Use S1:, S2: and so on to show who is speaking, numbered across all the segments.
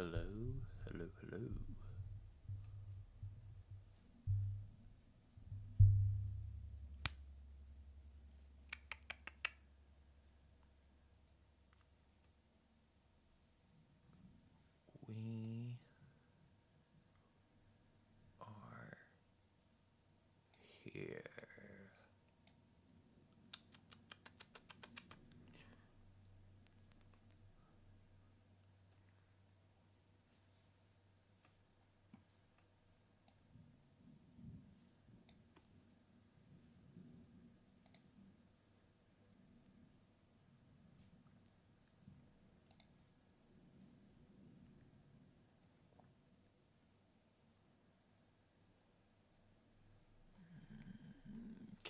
S1: Hello, hello, hello. We are here.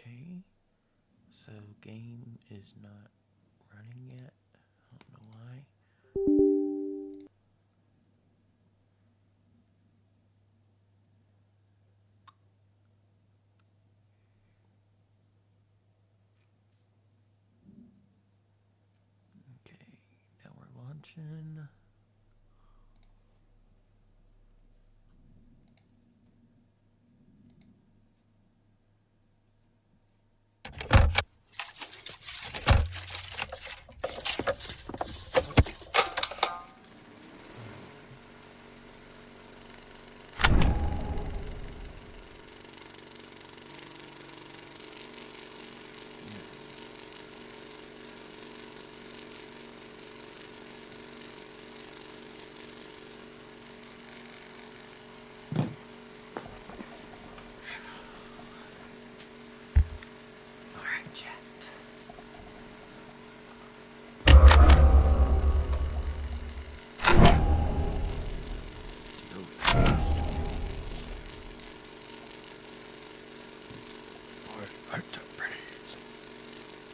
S1: Okay, so game is not running yet. I don't know why. Okay, now we're launching. Alright, chat.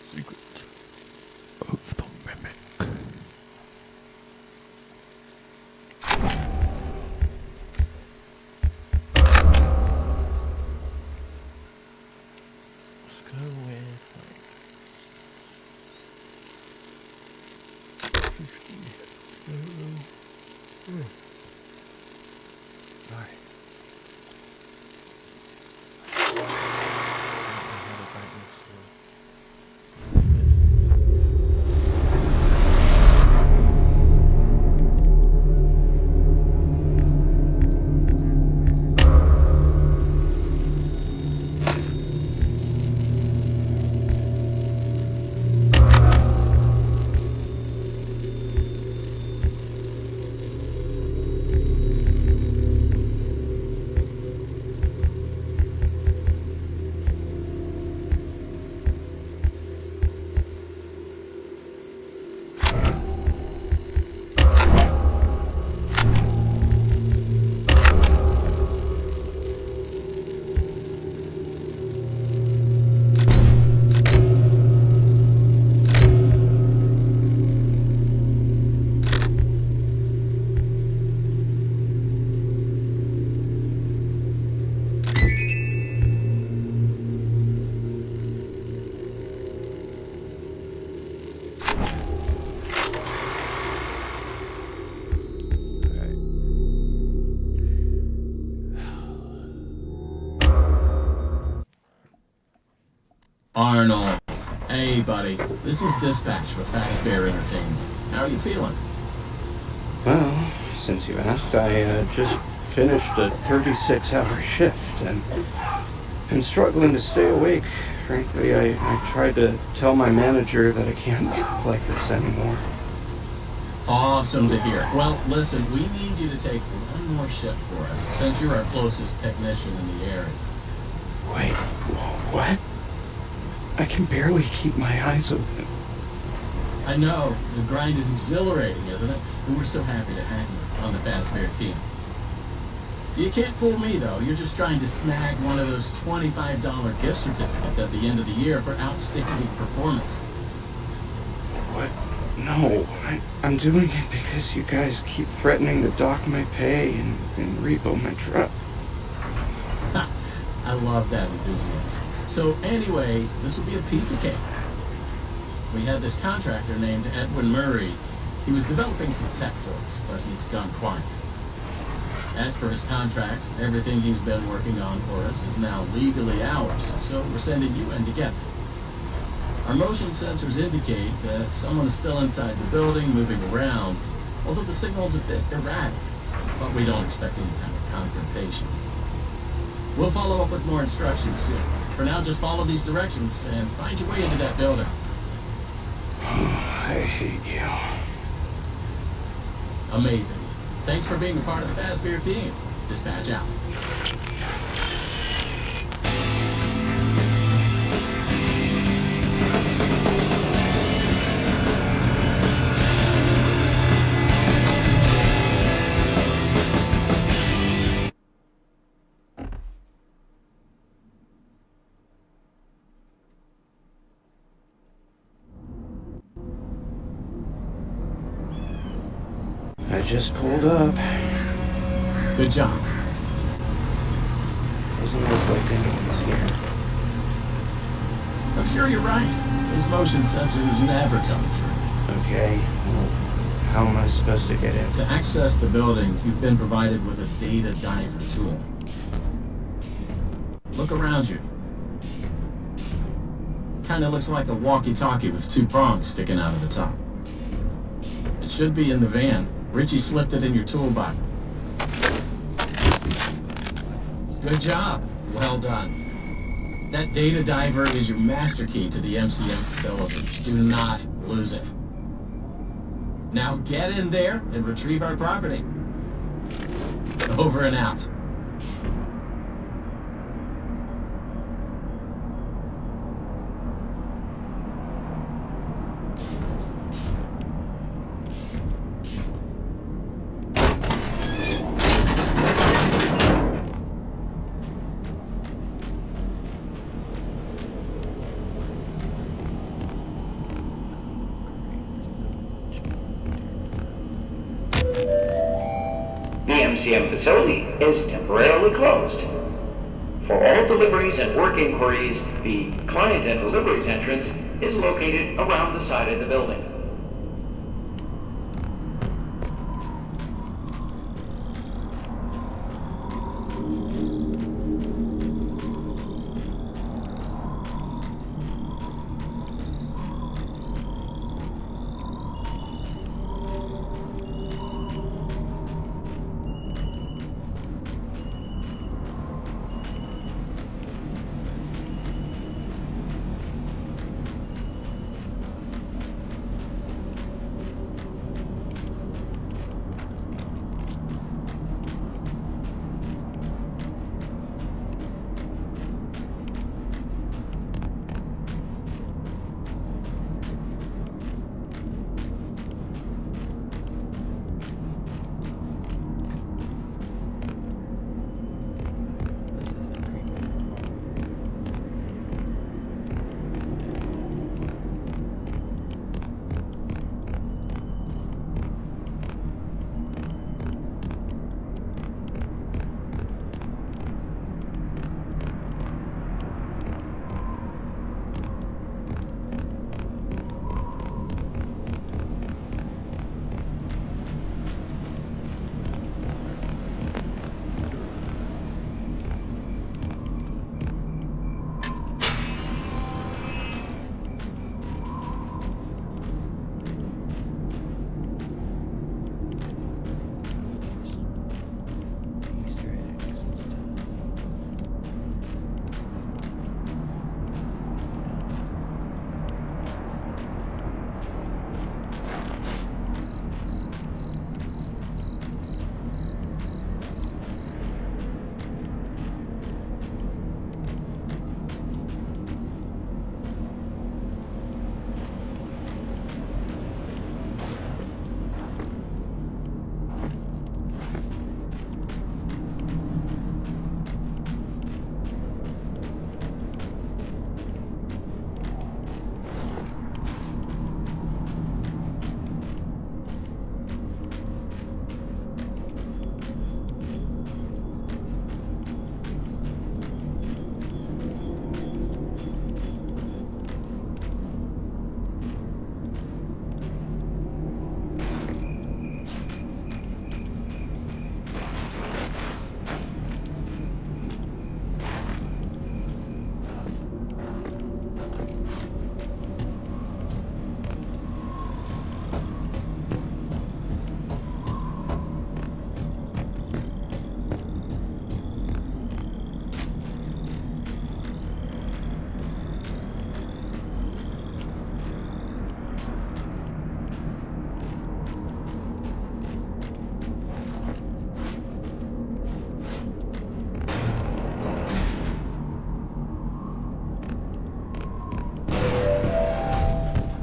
S1: Secret of the Mimic. Let's go with like 50. Alright.
S2: Arnold. Hey, buddy. This is Dispatch with Fast Bear Entertainment. How are you feeling?
S3: Well, since you asked, I just finished a 36-hour shift and struggling to stay awake. Frankly, I tried to tell my manager that I can't work like this anymore.
S2: Awesome to hear. Well, listen, we need you to take one more shift for us, since you're our closest technician in the area.
S3: Wait, what? I can barely keep my eyes open.
S2: I know. The grind is exhilarating, isn't it? And we're so happy to have you on the Fast Bear team. You can't fool me, though. You're just trying to snag one of those $25 gift certificates at the end of the year for outstanding performance.
S3: What? No, I'm doing it because you guys keep threatening to dock my pay and repo my truck.
S2: I love that enthusiasm. So anyway, this will be a piece of cake. We had this contractor named Edwin Murray. He was developing some tech for us, but he's gone quiet. As per his contract, everything he's been working on for us is now legally ours, so we're sending you in to get it. Our motion sensors indicate that someone is still inside the building, moving around, although the signal's a bit erratic, but we don't expect any kind of confrontation. We'll follow up with more instructions soon. For now, just follow these directions and find your way into that building.
S3: I hate you.
S2: Amazing. Thanks for being a part of the Fazbear team. Dispatch out.
S3: I just pulled up.
S2: Good job.
S3: Doesn't look like anyone's here.
S2: I'm sure you're right. His motion sensors never tell the truth.
S3: Okay, well, how am I supposed to get in?
S2: To access the building, you've been provided with a data diver tool. Look around you. Kinda looks like a walkie-talkie with two prongs sticking out of the top. It should be in the van. Richie slipped it in your toolbox. Good job. Well done. That data diver is your master key to the MCM facility. Do not lose it. Now get in there and retrieve our property. Over and out.
S4: The MCM facility is temporarily closed. For all deliveries and work inquiries, the client and deliveries entrance is located around the side of the building.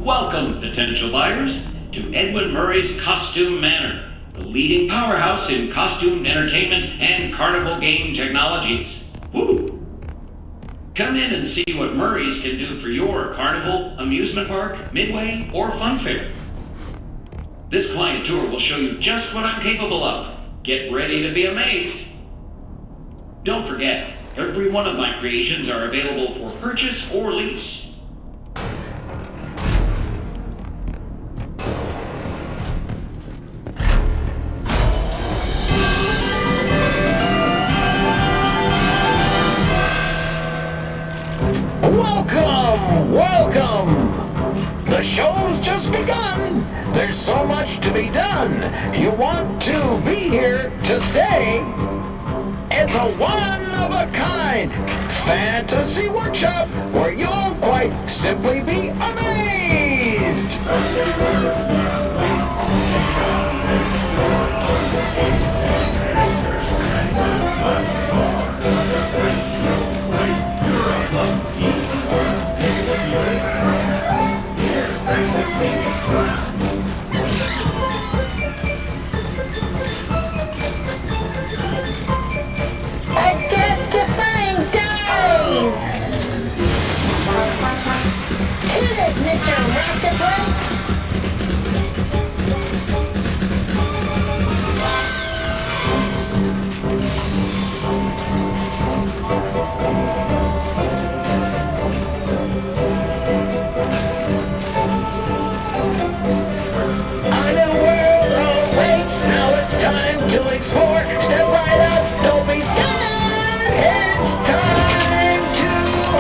S5: Welcome, potential buyers, to Edwin Murray's Costume Manor, the leading powerhouse in costume entertainment and carnival game technologies. Woo! Come in and see what Murray's can do for your carnival, amusement park, midway, or fun fair. This client tour will show you just what I'm capable of. Get ready to be amazed. Don't forget, every one of my creations are available for purchase or lease.
S6: Welcome! The show's just begun! There's so much to be done! You want to be here to stay? It's a one-of-a-kind fantasy workshop where you'll quite simply be amazed!
S7: Identifying dive! Hit it, Mr. Rocketblitz!
S6: A new world awaits, now it's time to explore. Step right up, don't be scared. It's time to open the door.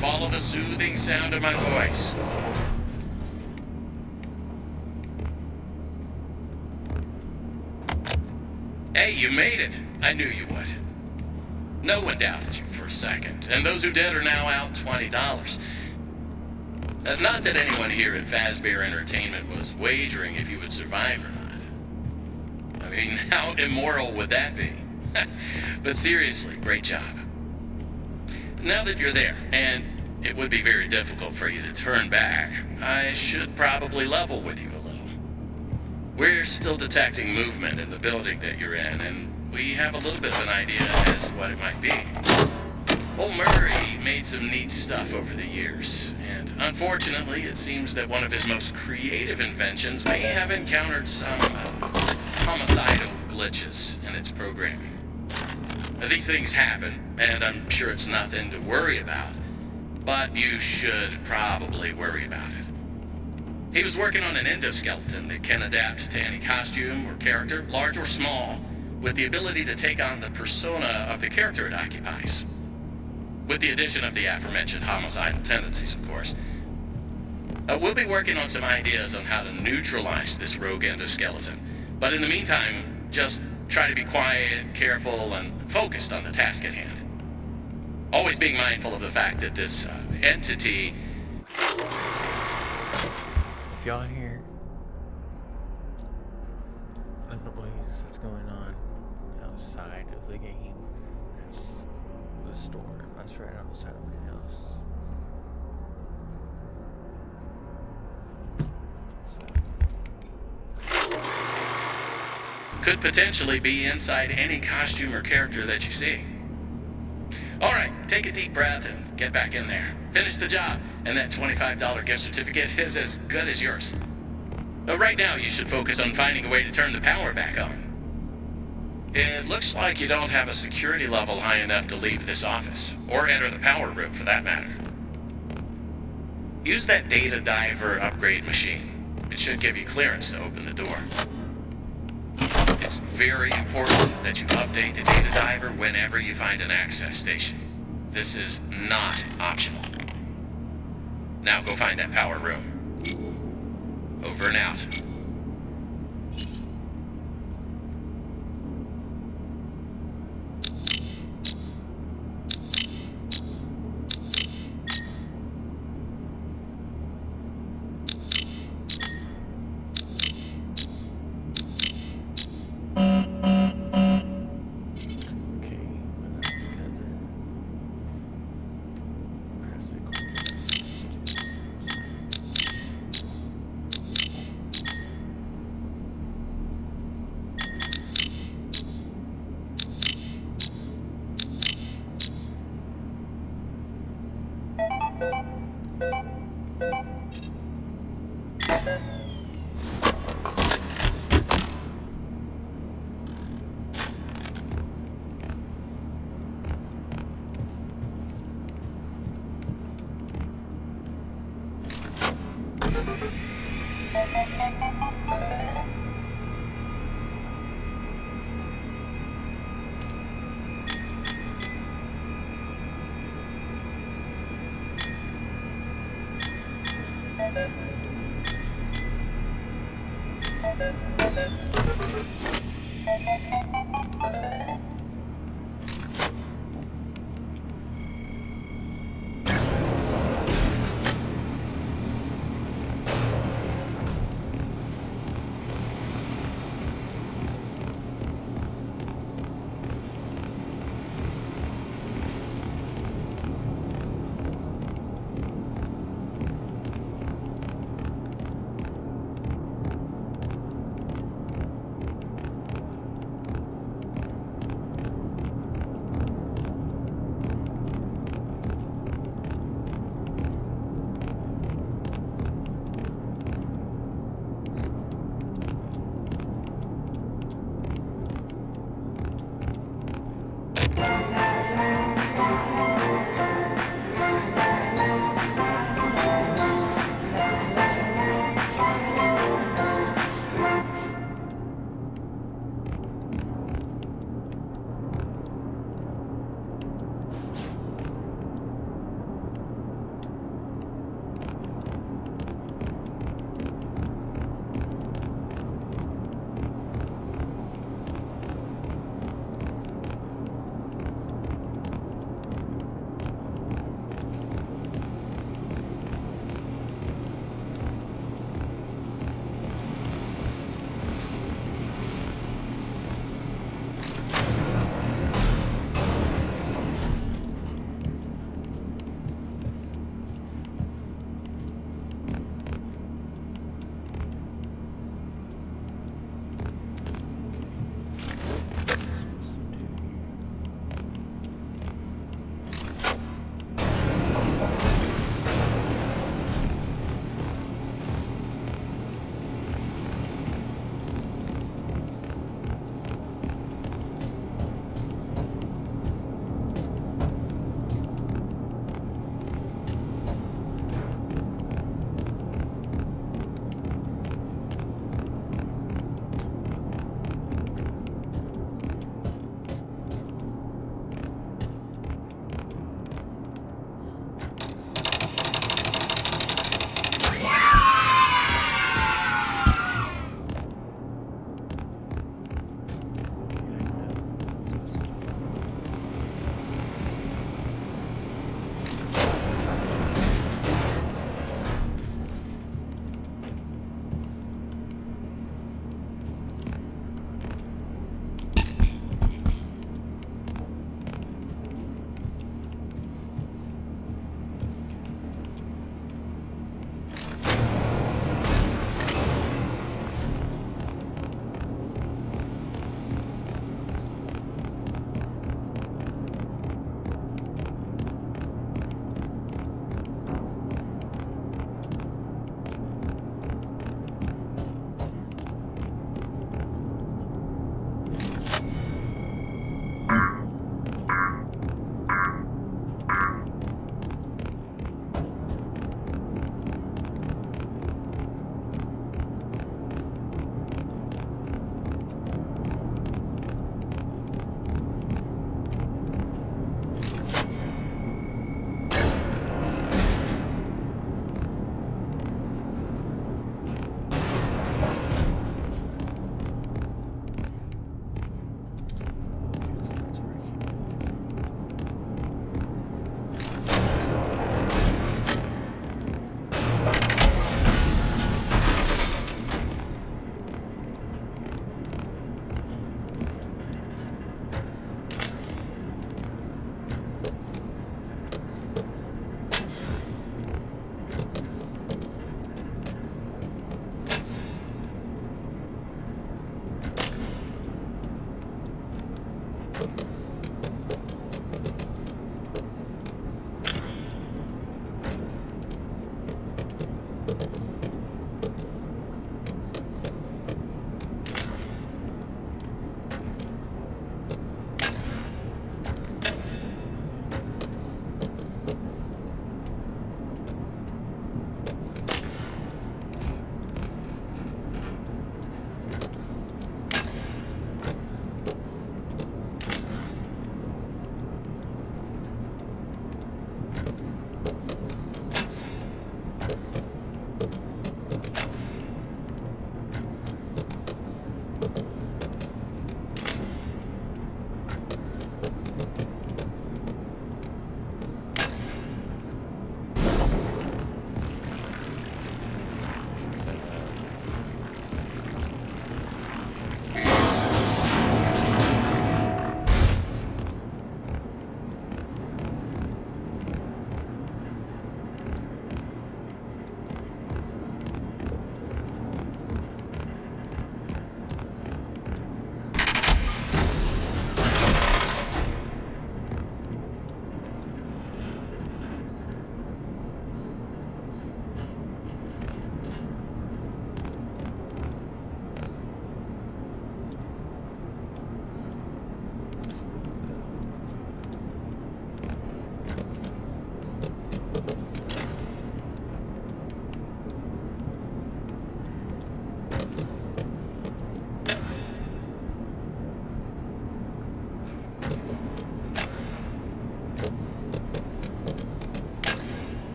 S8: Follow the soothing sound of my voice. Hey, you made it. I knew you would. No one doubted you for a second, and those who did are now out $20. Not that anyone here at Fazbear Entertainment was wagering if you would survive or not. I mean, how immoral would that be? But seriously, great job. Now that you're there, and it would be very difficult for you to turn back, I should probably level with you a little. We're still detecting movement in the building that you're in, and we have a little bit of an idea as to what it might be. Old Murray made some neat stuff over the years, and unfortunately, it seems that one of his most creative inventions may have encountered some homicidal glitches in its programming. Now, these things happen, and I'm sure it's nothing to worry about, but you should probably worry about it. He was working on an endoskeleton that can adapt to any costume or character, large or small, with the ability to take on the persona of the character it occupies. With the addition of the aforementioned homicidal tendencies, of course. We'll be working on some ideas on how to neutralize this rogue endoskeleton, but in the meantime, just try to be quiet, careful, and focused on the task at hand. Always being mindful of the fact that this entity...
S1: If y'all hear the noise that's going on outside of the game, that's the store. That's right outside of my house.
S8: could potentially be inside any costume or character that you see. Alright, take a deep breath and get back in there. Finish the job, and that $25 gift certificate is as good as yours. But right now, you should focus on finding a way to turn the power back on. It looks like you don't have a security level high enough to leave this office, or enter the power room for that matter. Use that data diver upgrade machine. It should give you clearance to open the door. It's very important that you update the data diver whenever you find an access station. This is not optional. Now go find that power room. Over and out.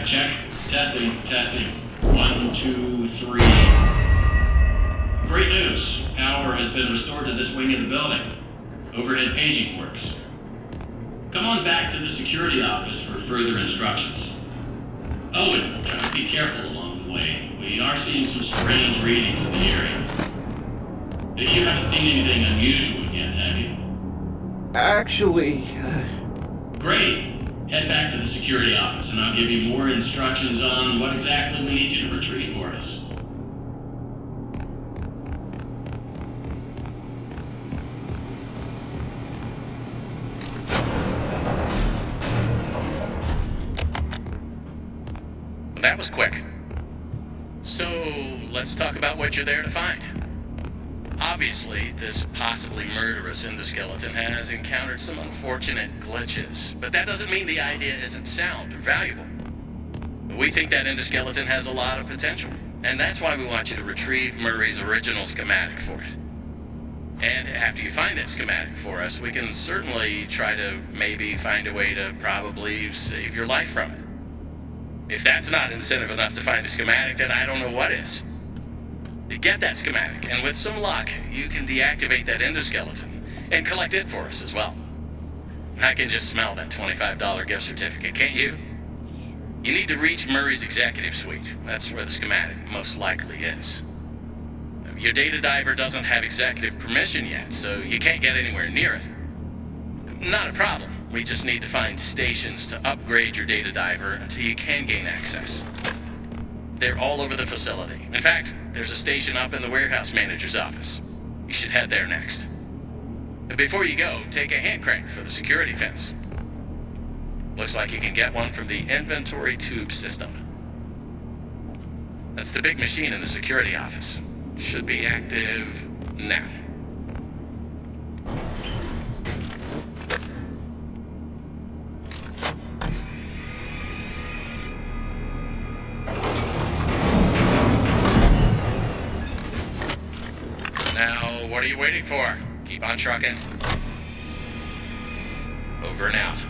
S5: check. Testing. 1, 2, 3. Great news. Power has been restored to this wing of the building. Overhead paging works. Come on back to the security office for further instructions. Oh, and be careful along the way. We are seeing some strange readings in the area. You haven't seen anything unusual yet, have you?
S3: Actually,
S5: Great. Head back to the security office and I'll give you more instructions on what exactly we need you to retrieve for us.
S8: That was quick. So, let's talk about what you're there to find. Obviously, this possibly murderous endoskeleton has encountered some unfortunate glitches, but that doesn't mean the idea isn't sound or valuable. We think that endoskeleton has a lot of potential, and that's why we want you to retrieve Murray's original schematic for it. And after you find that schematic for us, we can certainly try to maybe find a way to probably save your life from it. If that's not incentive enough to find the schematic, then I don't know what is. Get that schematic, and with some luck, you can deactivate that endoskeleton and collect it for us as well. I can just smell that $25 gift certificate, can't you? You need to reach Murray's executive suite. That's where the schematic most likely is. Your data diver doesn't have executive permission yet, so you can't get anywhere near it. Not a problem. We just need to find stations to upgrade your data diver until you can gain access. They're all over the facility. In fact, there's a station up in the warehouse manager's office. You should head there next. But before you go, take a hand crank for the security fence. Looks like you can get one from the inventory tube system. That's the big machine in the security office. Should be active now. Now, what are you waiting for? Keep on trucking. Over and out.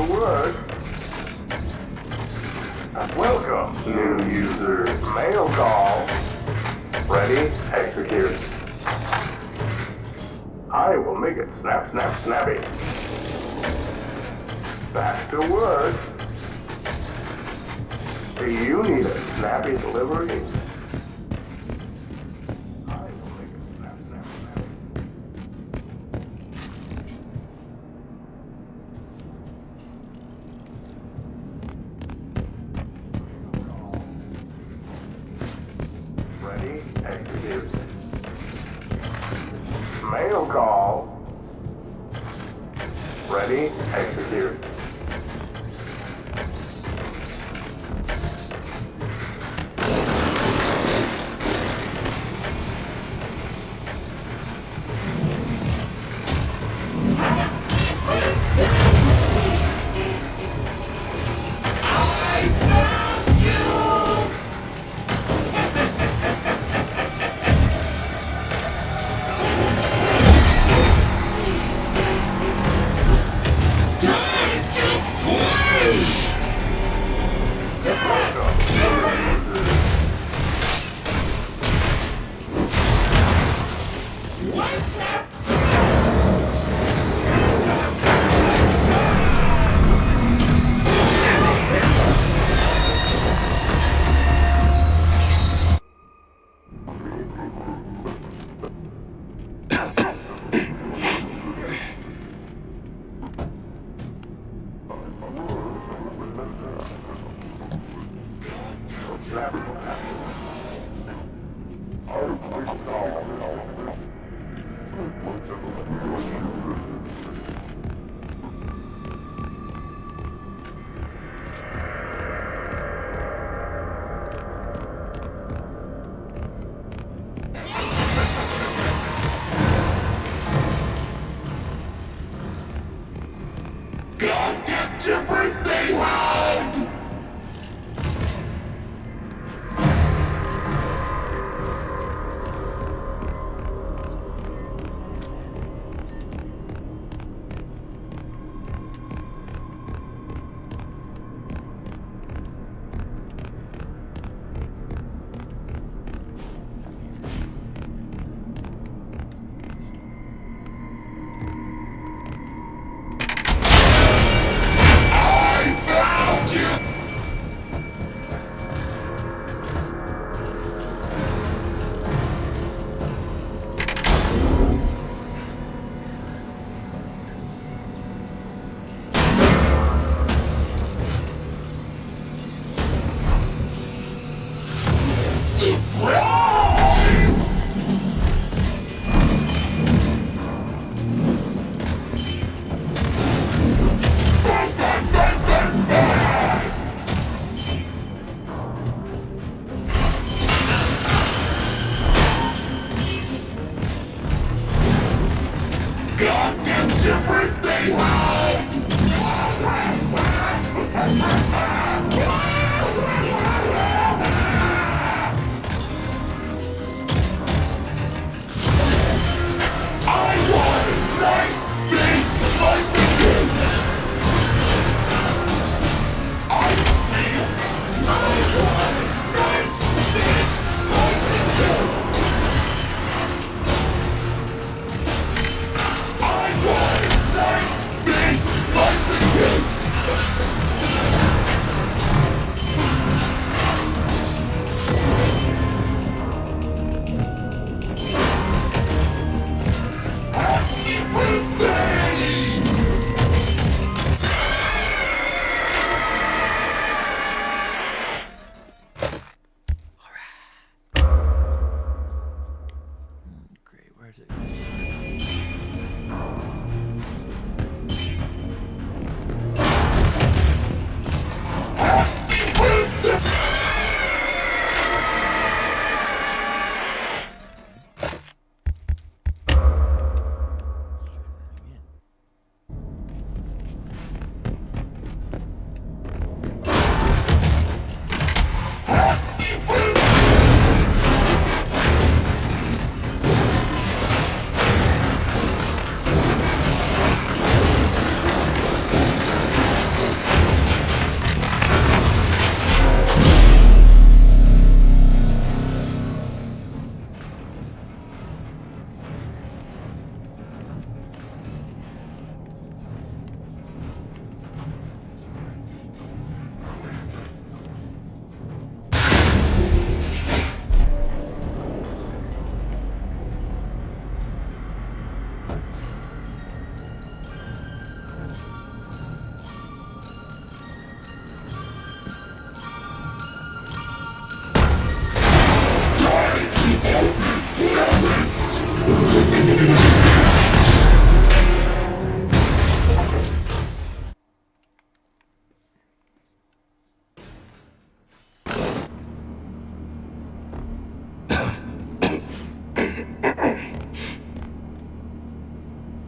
S9: word. Welcome, new user. Mail call. Ready? Execute. I will make it snap, snap, snappy. Back to work. Do you need a snappy delivery? I will make it snap, snap, snappy. Ready? Execute. Mail call. Ready? Execute.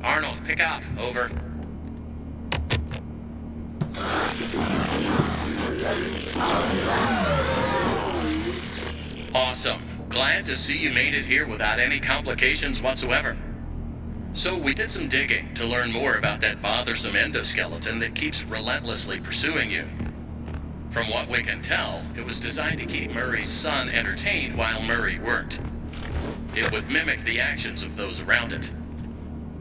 S8: Arnold, pick up. Over. Awesome. Glad to see you made it here without any complications whatsoever. So we did some digging to learn more about that bothersome endoskeleton that keeps relentlessly pursuing you. From what we can tell, it was designed to keep Murray's son entertained while Murray worked. It would mimic the actions of those around it.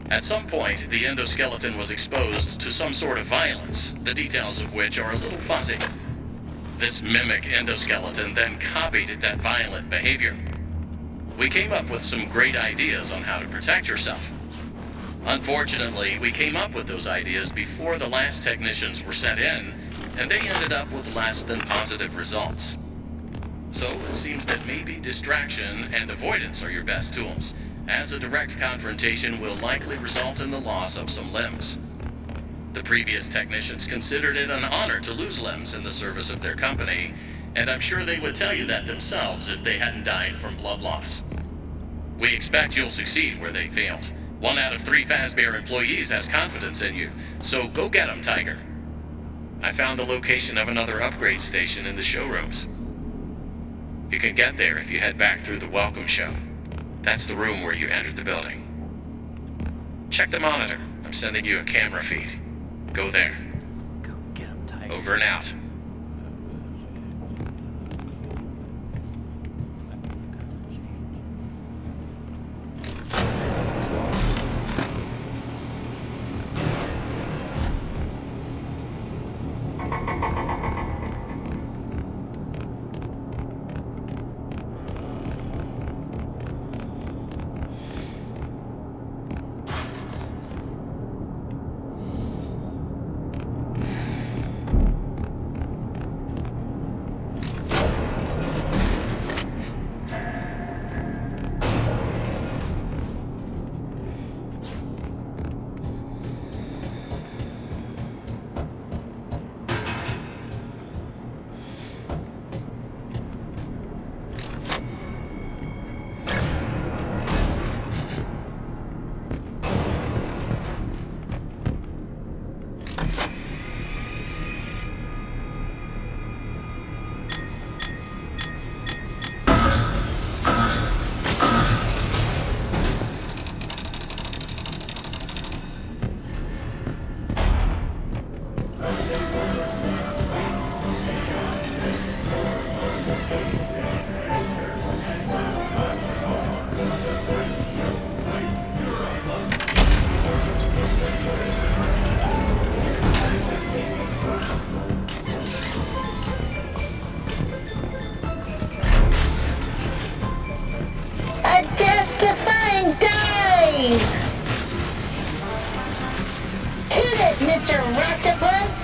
S8: At some point, the endoskeleton was exposed to some sort of violence, the details of which are a little fuzzy. This mimic endoskeleton then copied that violent behavior. We came up with some great ideas on how to protect yourself. Unfortunately, we came up with those ideas before the last technicians were sent in, and they ended up with less than positive results. So it seems that maybe distraction and avoidance are your best tools, as a direct confrontation will likely result in the loss of some limbs. The previous technicians considered it an honor to lose limbs in the service of their company, and I'm sure they would tell you that themselves if they hadn't died from blood loss. We expect you'll succeed where they failed. 1 out of 3 Fazbear employees has confidence in you, so go get 'em, Tiger. I found the location of another upgrade station in the showrooms. You can get there if you head back through the welcome show. That's the room where you entered the building. Check the monitor. I'm sending you a camera feed. Go there.
S1: Go get him, Tiger.
S8: Over and out.
S7: A death-defying dive! Hit it, Mr. Octopus!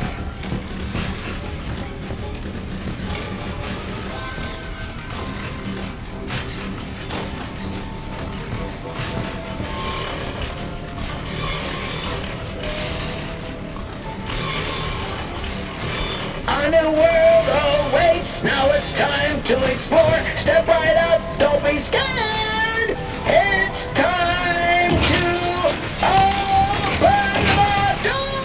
S6: A new world awaits. Now it's time to explore. Step right up. Don't be scared. It's time to open the door.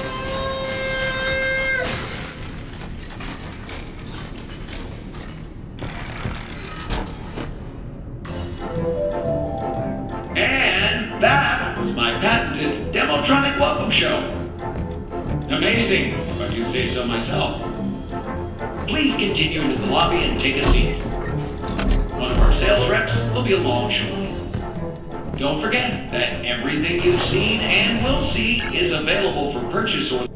S5: And that was my patented Demotronic welcome show. Amazing, if I do say so myself. Please continue into the lobby and take a seat. One of our sales reps will be along shortly. Don't forget that everything you've seen and will see is available for purchase or